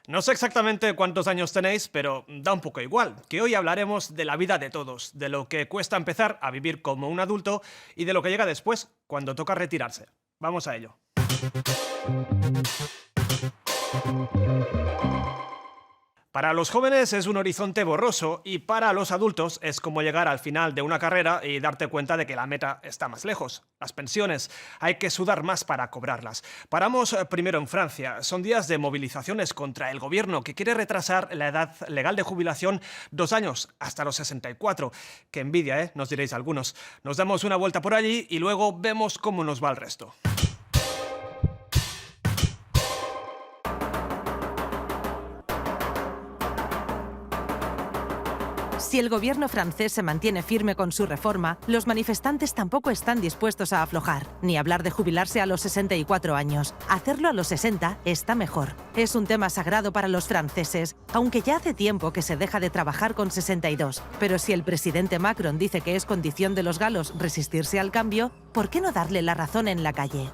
No sé exactamente cuántos años tenéis, pero da un poco igual, que hoy hablaremos de la vida de todos, de lo que cuesta empezar a vivir como un adulto y de lo que llega después, cuando toca retirarse. Vamos a ello. Para los jóvenes es un horizonte borroso y para los adultos es como llegar al final de una carrera y darte cuenta de que la meta está más lejos. Las pensiones, hay que sudar más para cobrarlas. Paramos primero en Francia. Son días de movilizaciones contra el gobierno que quiere retrasar la edad legal de jubilación 2 años, hasta los 64. Qué envidia, ¿eh? Nos diréis algunos. Nos damos una vuelta por allí y luego vemos cómo nos va el resto. Si el gobierno francés se mantiene firme con su reforma, los manifestantes tampoco están dispuestos a aflojar, ni hablar de jubilarse a los 64 años. Hacerlo a los 60 está mejor. Es un tema sagrado para los franceses, aunque ya hace tiempo que se deja de trabajar con 62. Pero si el presidente Macron dice que es condición de los galos resistirse al cambio, ¿por qué no darle la razón en la calle?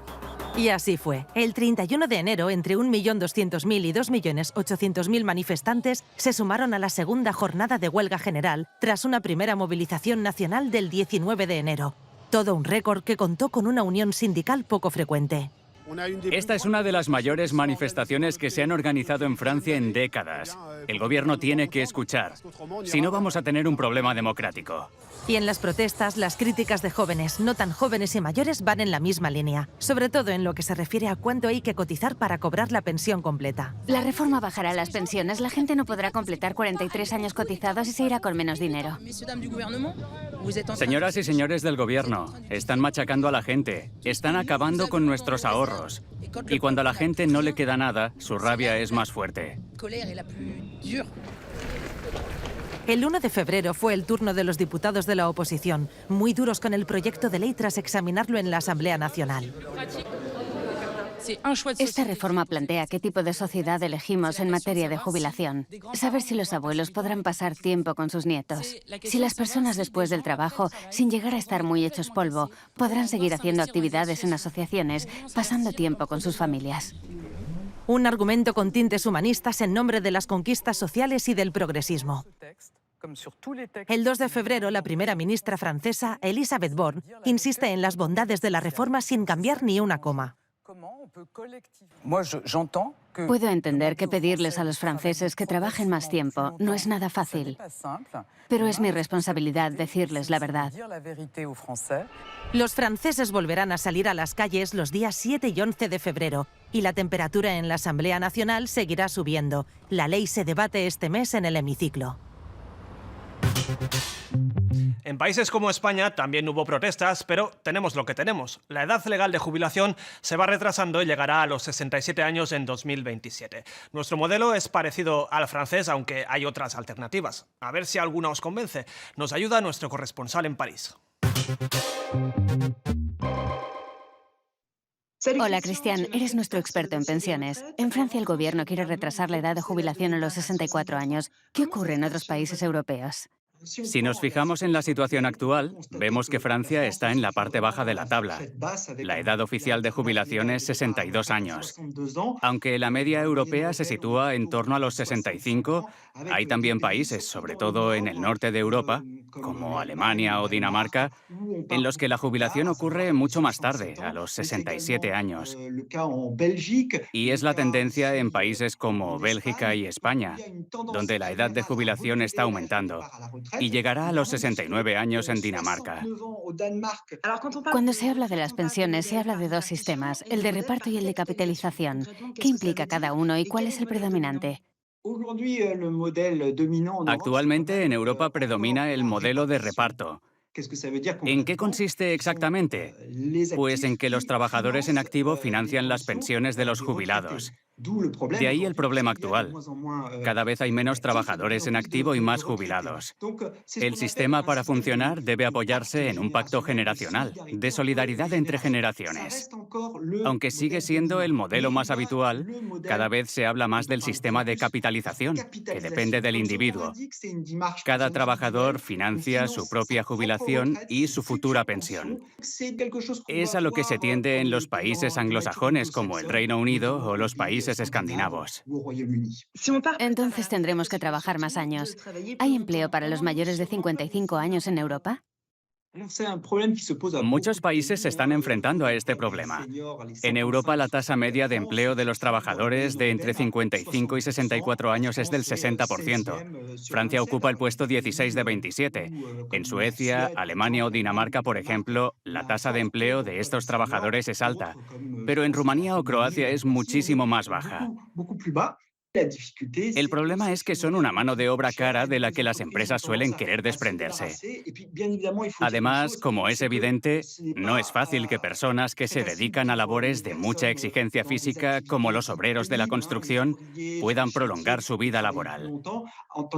Y así fue. El 31 de enero, entre 1.200.000 y 2.800.000 manifestantes se sumaron a la segunda jornada de huelga general tras una primera movilización nacional del 19 de enero. Todo un récord que contó con una unión sindical poco frecuente. Esta es una de las mayores manifestaciones que se han organizado en Francia en décadas. El gobierno tiene que escuchar. Si no, vamos a tener un problema democrático. Y en las protestas, las críticas de jóvenes, no tan jóvenes y mayores van en la misma línea, sobre todo en lo que se refiere a cuánto hay que cotizar para cobrar la pensión completa. La reforma bajará las pensiones, la gente no podrá completar 43 años cotizados y se irá con menos dinero. Señoras y señores del gobierno, están machacando a la gente, están acabando con nuestros ahorros. Y cuando a la gente no le queda nada, su rabia es más fuerte. El 1 de febrero fue el turno de los diputados de la oposición, muy duros con el proyecto de ley tras examinarlo en la Asamblea Nacional. Esta reforma plantea qué tipo de sociedad elegimos en materia de jubilación. Saber si los abuelos podrán pasar tiempo con sus nietos. Si las personas después del trabajo, sin llegar a estar muy hechos polvo, podrán seguir haciendo actividades en asociaciones, pasando tiempo con sus familias. Un argumento con tintes humanistas en nombre de las conquistas sociales y del progresismo. El 2 de febrero, la primera ministra francesa, Elisabeth Borne, insiste en las bondades de la reforma sin cambiar ni una coma. Puedo entender que pedirles a los franceses que trabajen más tiempo no es nada fácil, pero es mi responsabilidad decirles la verdad. Los franceses volverán a salir a las calles los días 7 y 11 de febrero y la temperatura en la Asamblea Nacional seguirá subiendo. La ley se debate este mes en el hemiciclo. En países como España también hubo protestas, pero tenemos lo que tenemos. La edad legal de jubilación se va retrasando y llegará a los 67 años en 2027. Nuestro modelo es parecido al francés, aunque hay otras alternativas. A ver si alguna os convence. Nos ayuda nuestro corresponsal en París. Hola, Cristian, eres nuestro experto en pensiones. En Francia el gobierno quiere retrasar la edad de jubilación a los 64 años. ¿Qué ocurre en otros países europeos? Si nos fijamos en la situación actual, vemos que Francia está en la parte baja de la tabla. La edad oficial de jubilación es 62 años. Aunque la media europea se sitúa en torno a los 65, hay también países, sobre todo en el norte de Europa, como Alemania o Dinamarca, en los que la jubilación ocurre mucho más tarde, a los 67 años. Y es la tendencia en países como Bélgica y España, donde la edad de jubilación está aumentando. Y llegará a los 69 años en Dinamarca. Cuando se habla de las pensiones, se habla de dos sistemas, el de reparto y el de capitalización. ¿Qué implica cada uno y cuál es el predominante? Actualmente en Europa predomina el modelo de reparto. ¿En qué consiste exactamente? Pues en que los trabajadores en activo financian las pensiones de los jubilados. De ahí el problema actual. Cada vez hay menos trabajadores en activo y más jubilados. El sistema, para funcionar, debe apoyarse en un pacto generacional, de solidaridad entre generaciones. Aunque sigue siendo el modelo más habitual, cada vez se habla más del sistema de capitalización, que depende del individuo. Cada trabajador financia su propia jubilación y su futura pensión. Es a lo que se tiende en los países anglosajones como el Reino Unido o los países países escandinavos. Entonces tendremos que trabajar más años. ¿Hay empleo para los mayores de 55 años en Europa? Muchos países se están enfrentando a este problema. En Europa, la tasa media de empleo de los trabajadores de entre 55 y 64 años es del 60%. Francia ocupa el puesto 16 de 27. En Suecia, Alemania o Dinamarca, por ejemplo, la tasa de empleo de estos trabajadores es alta. Pero en Rumanía o Croacia es muchísimo más baja. El problema es que son una mano de obra cara de la que las empresas suelen querer desprenderse. Además, como es evidente, no es fácil que personas que se dedican a labores de mucha exigencia física, como los obreros de la construcción, puedan prolongar su vida laboral.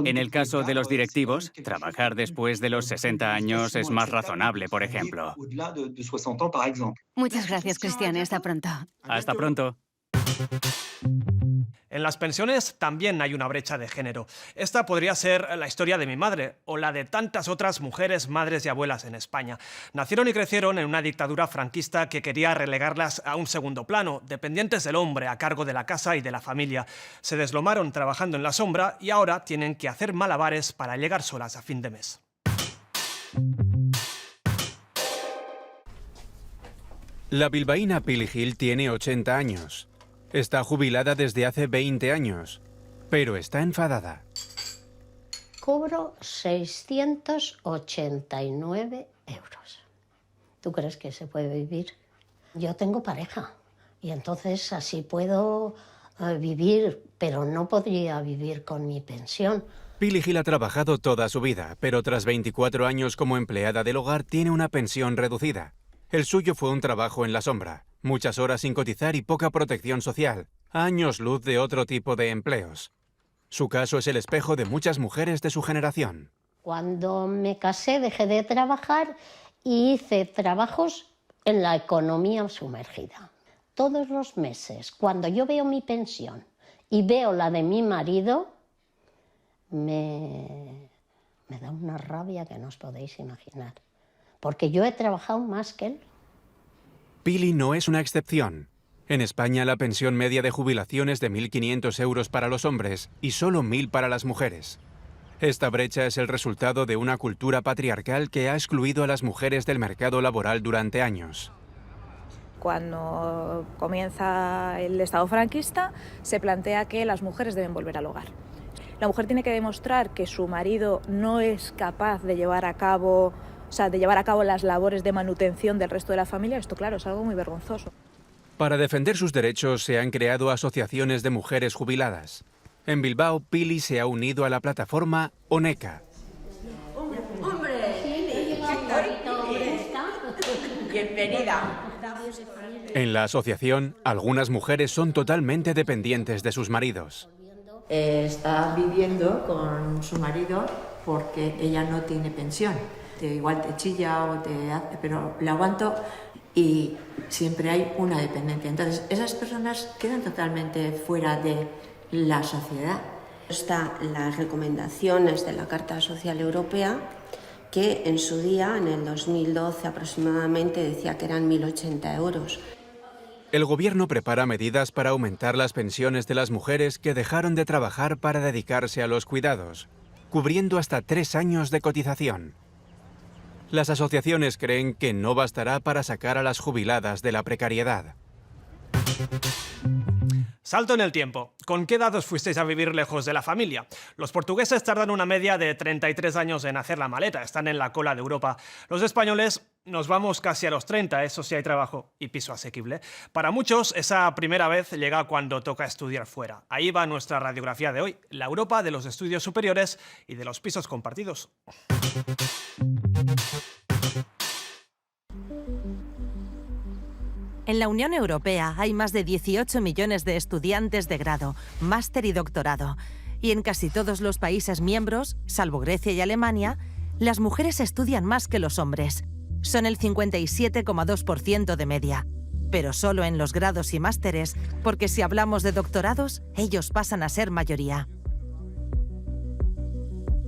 En el caso de los directivos, trabajar después de los 60 años es más razonable, por ejemplo. Muchas gracias, Cristiane. Hasta pronto. Hasta pronto. En las pensiones también hay una brecha de género. Esta podría ser la historia de mi madre o la de tantas otras mujeres, madres y abuelas en España. Nacieron y crecieron en una dictadura franquista que quería relegarlas a un segundo plano, dependientes del hombre a cargo de la casa y de la familia. Se deslomaron trabajando en la sombra y ahora tienen que hacer malabares para llegar solas a fin de mes. La bilbaína Pili Gil tiene 80 años. Está jubilada desde hace 20 años, pero está enfadada. Cobro 689 euros. ¿Tú crees que se puede vivir? Yo tengo pareja y entonces así puedo vivir, pero no podría vivir con mi pensión. Pili Gil ha trabajado toda su vida, pero tras 24 años como empleada del hogar tiene una pensión reducida. El suyo fue un trabajo en la sombra, muchas horas sin cotizar y poca protección social, años luz de otro tipo de empleos. Su caso es el espejo de muchas mujeres de su generación. Cuando me casé dejé de trabajar y hice trabajos en la economía sumergida. Todos los meses, cuando yo veo mi pensión y veo la de mi marido, me da una rabia que no os podéis imaginar. Porque yo he trabajado más que él. Pili no es una excepción. En España la pensión media de jubilación es de 1.500 euros para los hombres y solo 1.000 para las mujeres. Esta brecha es el resultado de una cultura patriarcal que ha excluido a las mujeres del mercado laboral durante años. Cuando comienza el Estado franquista, se plantea que las mujeres deben volver al hogar. La mujer tiene que demostrar que su marido no es capaz de llevar a cabo las labores de manutención del resto de la familia. Esto, claro, es algo muy vergonzoso. Para defender sus derechos se han creado asociaciones de mujeres jubiladas. En Bilbao, Pili se ha unido a la plataforma ONECA. Bienvenida. En la asociación, algunas mujeres son totalmente dependientes de sus maridos. Está viviendo con su marido porque ella no tiene pensión. Igual te chilla o te hace, pero la aguanto y siempre hay una dependencia. Entonces, esas personas quedan totalmente fuera de la sociedad. Están las recomendaciones de la Carta Social Europea, que en su día, en el 2012 aproximadamente, decía que eran 1.080 euros. El gobierno prepara medidas para aumentar las pensiones de las mujeres que dejaron de trabajar para dedicarse a los cuidados, cubriendo hasta 3 años de cotización. Las asociaciones creen que no bastará para sacar a las jubiladas de la precariedad. Salto en el tiempo. ¿Con qué edad os fuisteis a vivir lejos de la familia? Los portugueses tardan una media de 33 años en hacer la maleta, están en la cola de Europa. Los españoles nos vamos casi a los 30, eso sí hay trabajo y piso asequible. Para muchos, esa primera vez llega cuando toca estudiar fuera. Ahí va nuestra radiografía de hoy, la Europa de los estudios superiores y de los pisos compartidos. En la Unión Europea hay más de 18 millones de estudiantes de grado, máster y doctorado. Y en casi todos los países miembros, salvo Grecia y Alemania, las mujeres estudian más que los hombres. Son el 57,2% de media. Pero solo en los grados y másteres, porque si hablamos de doctorados, ellos pasan a ser mayoría.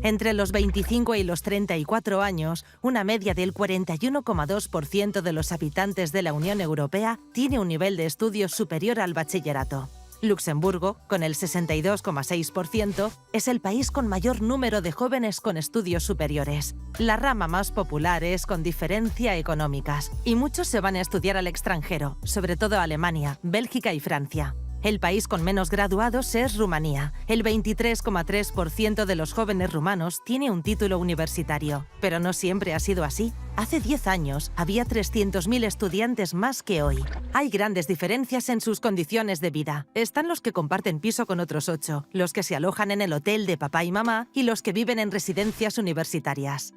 Entre los 25 y los 34 años, una media del 41,2% de los habitantes de la Unión Europea tiene un nivel de estudios superior al bachillerato. Luxemburgo, con el 62,6%, es el país con mayor número de jóvenes con estudios superiores. La rama más popular es con diferencia económicas, y muchos se van a estudiar al extranjero, sobre todo a Alemania, Bélgica y Francia. El país con menos graduados es Rumanía. El 23,3% de los jóvenes rumanos tiene un título universitario. Pero no siempre ha sido así. Hace 10 años había 300.000 estudiantes más que hoy. Hay grandes diferencias en sus condiciones de vida. Están los que comparten piso con otros 8, los que se alojan en el hotel de papá y mamá y los que viven en residencias universitarias.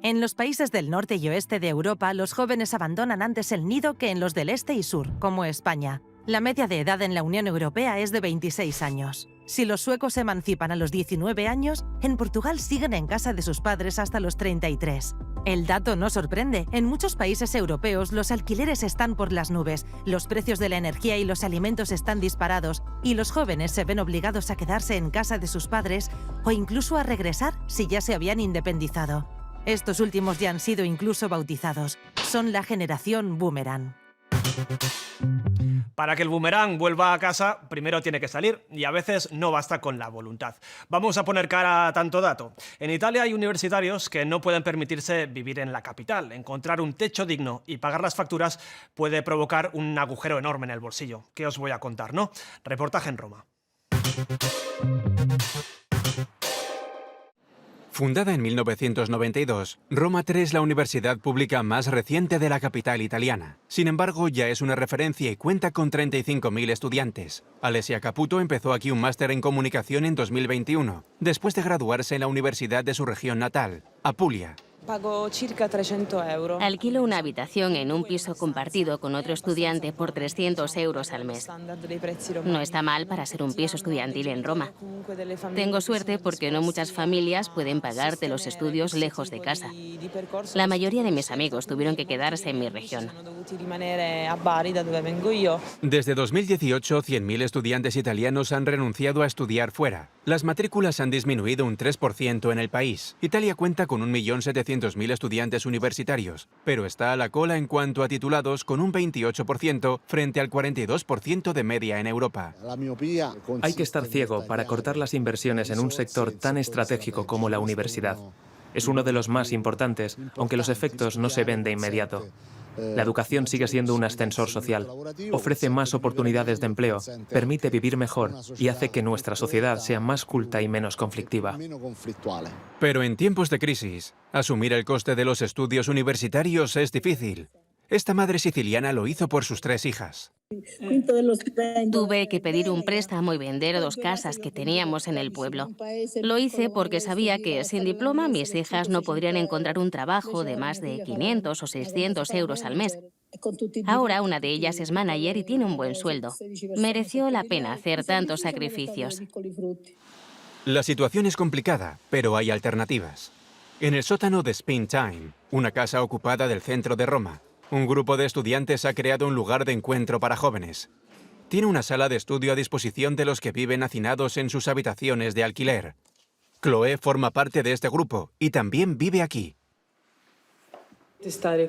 En los países del norte y oeste de Europa, los jóvenes abandonan antes el nido que en los del este y sur, como España. La media de edad en la Unión Europea es de 26 años. Si los suecos se emancipan a los 19 años, en Portugal siguen en casa de sus padres hasta los 33. El dato no sorprende. En muchos países europeos los alquileres están por las nubes, los precios de la energía y los alimentos están disparados y los jóvenes se ven obligados a quedarse en casa de sus padres o incluso a regresar si ya se habían independizado. Estos últimos ya han sido incluso bautizados. Son la generación boomerang. Para que el boomerang vuelva a casa, primero tiene que salir y a veces no basta con la voluntad. Vamos a poner cara a tanto dato. En Italia hay universitarios que no pueden permitirse vivir en la capital. Encontrar un techo digno y pagar las facturas puede provocar un agujero enorme en el bolsillo. ¿Qué os voy a contar, no? Reportaje en Roma. Fundada en 1992, Roma III es la universidad pública más reciente de la capital italiana. Sin embargo, ya es una referencia y cuenta con 35.000 estudiantes. Alessia Caputo empezó aquí un máster en comunicación en 2021, después de graduarse en la universidad de su región natal, Apulia. Pago circa 300 euros. Alquilo una habitación en un piso compartido con otro estudiante por 300 euros al mes. No está mal para ser un piso estudiantil en Roma. Tengo suerte porque no muchas familias pueden pagarte los estudios lejos de casa. La mayoría de mis amigos tuvieron que quedarse en mi región. Desde 2018, 100.000 estudiantes italianos han renunciado a estudiar fuera. Las matrículas han disminuido un 3% en el país. Italia cuenta con 1.700.000 estudiantes universitarios, pero está a la cola en cuanto a titulados con un 28% frente al 42% de media en Europa. Hay que estar ciego para cortar las inversiones en un sector tan estratégico como la universidad. Es uno de los más importantes, aunque los efectos no se ven de inmediato. La educación sigue siendo un ascensor social. Ofrece más oportunidades de empleo, permite vivir mejor y hace que nuestra sociedad sea más culta y menos conflictiva. Pero en tiempos de crisis, asumir el coste de los estudios universitarios es difícil. Esta madre siciliana lo hizo por sus 3 hijas. Tuve que pedir un préstamo y vender 2 casas que teníamos en el pueblo. Lo hice porque sabía que sin diploma mis hijas no podrían encontrar un trabajo de más de 500 o 600 euros al mes. Ahora una de ellas es manager y tiene un buen sueldo. Mereció la pena hacer tantos sacrificios. La situación es complicada, pero hay alternativas. En el sótano de Spin Time, una casa ocupada del centro de Roma, un grupo de estudiantes ha creado un lugar de encuentro para jóvenes. Tiene una sala de estudio a disposición de los que viven hacinados en sus habitaciones de alquiler. Chloe forma parte de este grupo y también vive aquí.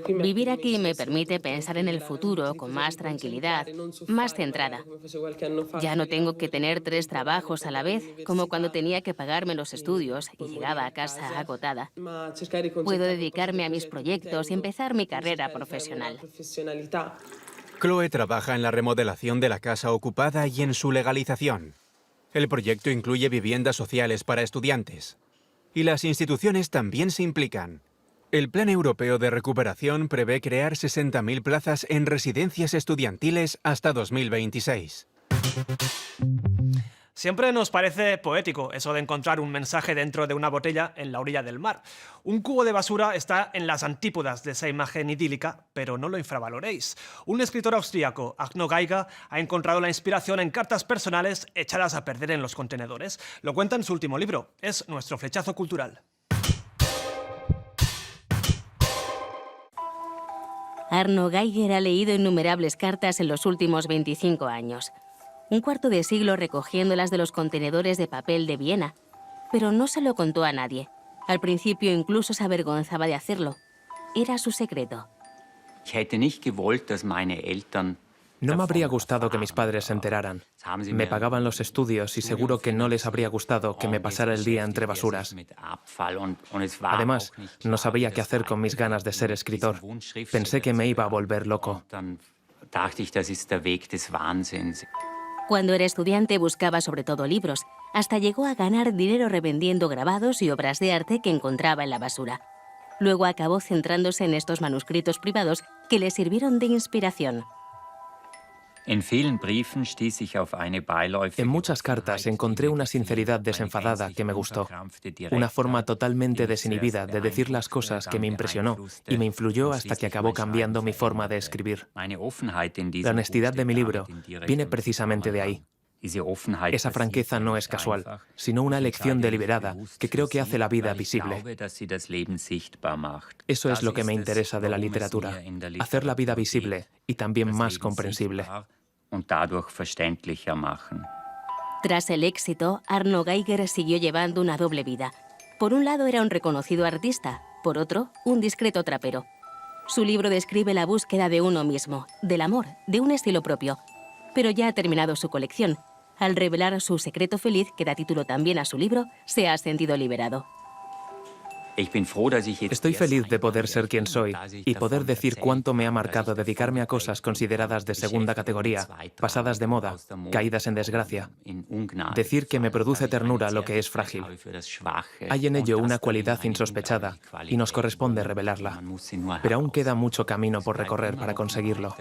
Vivir aquí me permite pensar en el futuro con más tranquilidad, más centrada. Ya no tengo que tener 3 trabajos a la vez, como cuando tenía que pagarme los estudios y llegaba a casa agotada. Puedo dedicarme a mis proyectos y empezar mi carrera profesional. Chloe trabaja en la remodelación de la casa ocupada y en su legalización. El proyecto incluye viviendas sociales para estudiantes. Y las instituciones también se implican. El Plan Europeo de Recuperación prevé crear 60.000 plazas en residencias estudiantiles hasta 2026. Siempre nos parece poético eso de encontrar un mensaje dentro de una botella en la orilla del mar. Un cubo de basura está en las antípodas de esa imagen idílica, pero no lo infravaloréis. Un escritor austríaco, Arno Geiger, ha encontrado la inspiración en cartas personales echadas a perder en los contenedores. Lo cuenta en su último libro. Es nuestro flechazo cultural. Arno Geiger ha leído innumerables cartas en los últimos 25 años. Un cuarto de siglo recogiéndolas de los contenedores de papel de Viena. Pero no se lo contó a nadie. Al principio incluso se avergonzaba de hacerlo. Era su secreto. Ich hätte nicht gewollt, dass meine Eltern No me habría gustado que mis padres se enteraran. Me pagaban los estudios y seguro que no les habría gustado que me pasara el día entre basuras. Además, no sabía qué hacer con mis ganas de ser escritor. Pensé que me iba a volver loco. Cuando era estudiante buscaba sobre todo libros, hasta llegó a ganar dinero revendiendo grabados y obras de arte que encontraba en la basura. Luego acabó centrándose en estos manuscritos privados que le sirvieron de inspiración. En muchas cartas encontré una sinceridad desenfadada que me gustó. Una forma totalmente desinhibida de decir las cosas que me impresionó y me influyó hasta que acabó cambiando mi forma de escribir. La honestidad de mi libro viene precisamente de ahí. Esa franqueza no es casual, sino una elección deliberada que creo que hace la vida visible. Eso es lo que me interesa de la literatura, hacer la vida visible y también más comprensible. Tras el éxito, Arno Geiger siguió llevando una doble vida. Por un lado era un reconocido artista, por otro, un discreto trapero. Su libro describe la búsqueda de uno mismo, del amor, de un estilo propio. Pero ya ha terminado su colección. Al revelar su secreto feliz, que da título también a su libro, se ha sentido liberado. Estoy feliz de poder ser quien soy y poder decir cuánto me ha marcado dedicarme a cosas consideradas de segunda categoría, pasadas de moda, caídas en desgracia. Decir que me produce ternura lo que es frágil. Hay en ello una cualidad insospechada y nos corresponde revelarla. Pero aún queda mucho camino por recorrer para conseguirlo.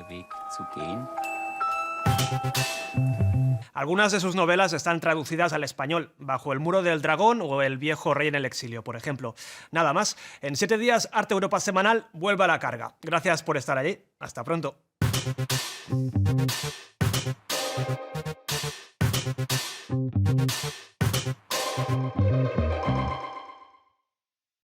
Algunas de sus novelas están traducidas al español, Bajo el muro del dragón o El viejo rey en el exilio, por ejemplo. Nada más, en 7 días Arte Europa Semanal vuelve a la carga. Gracias por estar allí. Hasta pronto.